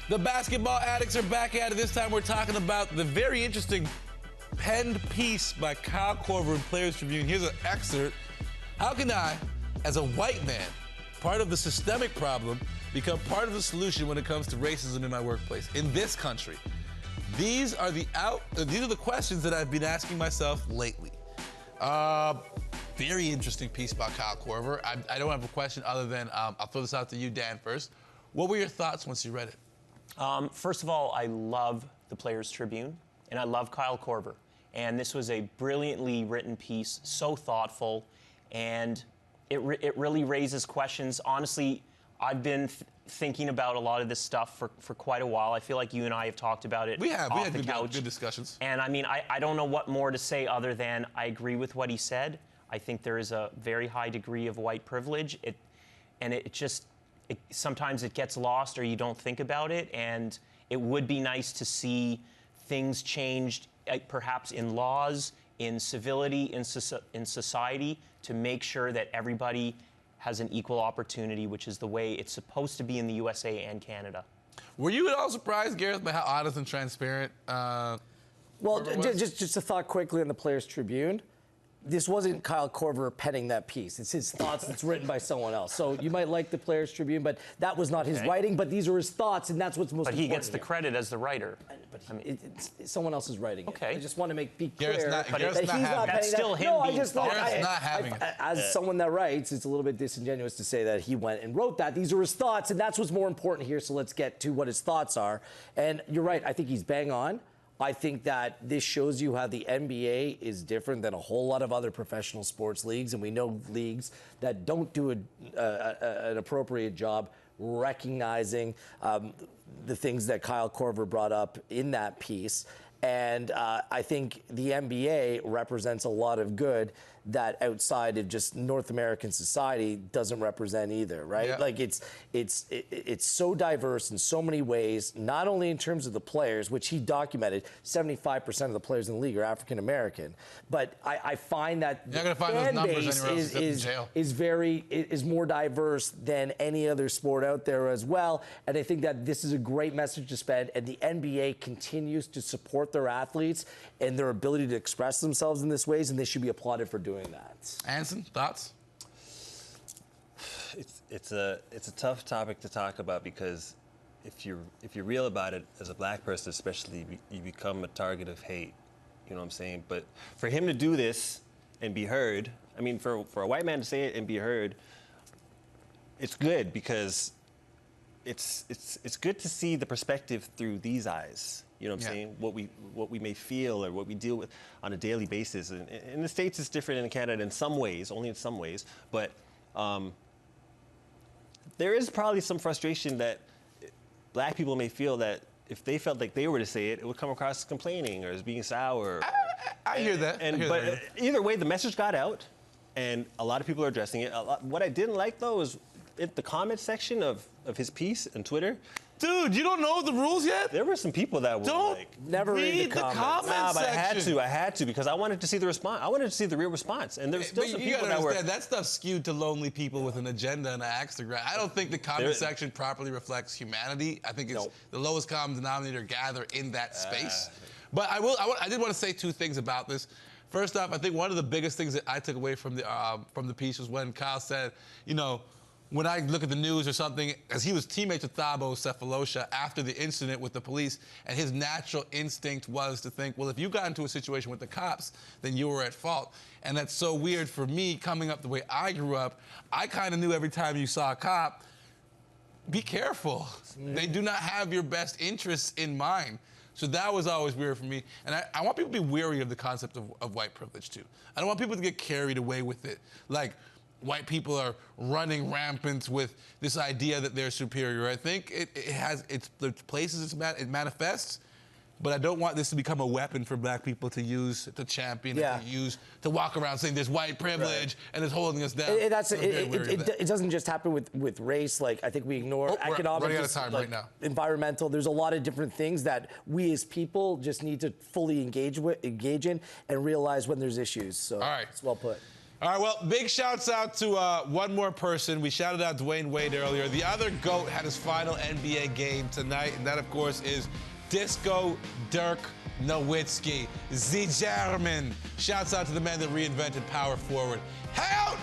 The basketball addicts are back at it. This time we're talking about the very interesting penned piece by Kyle Korver in Players Tribune. Here's an excerpt. How can I, as a white man, part of the systemic problem, become part of the solution when it comes to racism in my workplace? In this country, these are the questions that I've been asking myself lately. Very interesting piece by Kyle Korver. I don't have a question other than I'll throw this out to you, Dan, first. What were your thoughts once you read it? First of all, I love the Players Tribune, and I love Kyle Korver. And this was a brilliantly written piece, so thoughtful, and it really raises questions. Honestly, I've been thinking about a lot of this stuff for quite a while. I feel like you and I have talked about it. We had couch. good discussions. And I mean, I don't know what more to say other than I agree with what he said. I think there is a very high degree of white privilege. Sometimes it gets lost or you don't think about it, and it would be nice to see things changed, perhaps in laws, in civility, in society, to make sure that everybody has an equal opportunity, which is the way it's supposed to be in the USA and Canada. Were you at all surprised, Gareth, by how honest and transparent Well, just a thought quickly on the Players Tribune. This wasn't Kyle Korver penning that piece. It's his thoughts that's written by someone else. So you might like the Players Tribune, but that was not his writing, but these are his thoughts, and that's what's most important. But he gets the credit as the writer. But it's someone else's writing. Okay. I just want to be clear Gareth's that he's not that's penning still that. him No, I being just thought, Gareth's not having it. as someone that writes, it's a little bit disingenuous to say that he went and wrote that. These are his thoughts, and that's what's more important here, so let's get to what his thoughts are. And you're right, I think he's bang on. I think that this shows you how the NBA is different than a whole lot of other professional sports leagues, and we know leagues that don't do an appropriate job recognizing the things that Kyle Korver brought up in that piece. And I think the NBA represents a lot of good that outside of just North American society doesn't represent either, right? Yeah. Like it's so diverse in so many ways, not only in terms of the players, which he documented, 75% of the players in the league are African American, but I find that You're not gonna find those numbers anywhere else except in jail. is more diverse than any other sport out there as well. And I think that this is a great message to spread, and the NBA continues to support their athletes and their ability to express themselves in this ways, and they should be applauded for doing that. Anson, thoughts? It's a tough topic to talk about, because if you're real about it, as a black person especially, you become a target of hate. You know what I'm saying? But for him to do this and be heard, I mean, for a white man to say it and be heard, it's good, because it's good to see the perspective through these eyes. You know what I'm saying? What we may feel or what we deal with on a daily basis. And in the States, it's different in Canada in some ways, only in some ways. But there is probably some frustration that black people may feel that if they felt like they were to say it, it would come across as complaining or as being sour. I hear that. But either way, the message got out, and a lot of people are addressing it. What I didn't like, though, is the comment section of his piece on Twitter. Dude, you don't know the rules yet? There were some people that were never read the comments. Nah, but section. I had to because I wanted to see the response. I wanted to see the real response, and there was still some people that were. That stuff's skewed to lonely people with an agenda and an axe to grind. I don't think the comment section properly reflects humanity. I think it's the lowest common denominator gather in that space. But I did want to say two things about this. First off, I think one of the biggest things that I took away from the piece was when Kyle said, you know, when I look at the news or something, as he was teammates with Thabo Cephalosha after the incident with the police, and his natural instinct was to think, well, if you got into a situation with the cops, then you were at fault. And that's so weird for me, coming up the way I grew up. I kind of knew every time you saw a cop, be careful. They do not have your best interests in mind. So that was always weird for me. And I want people to be wary of the concept of white privilege, too. I don't want people to get carried away with it. Like, white people are running rampant with this idea that they're superior. I think it has the places it manifests, but I don't want this to become a weapon for black people to use to champion, to use to walk around saying there's white privilege and it's holding us down. It doesn't just happen with race. Like, I think we ignore economic, running out of time right now. Environmental. There's a lot of different things that we as people just need to fully engage in and realize when there's issues. So all right. It's well put. All right, well, big shouts out to one more person. We shouted out Dwayne Wade earlier. The other GOAT had his final NBA game tonight, and that, of course, is Disco Dirk Nowitzki. The German. Shouts out to the man that reinvented power forward. Hangout!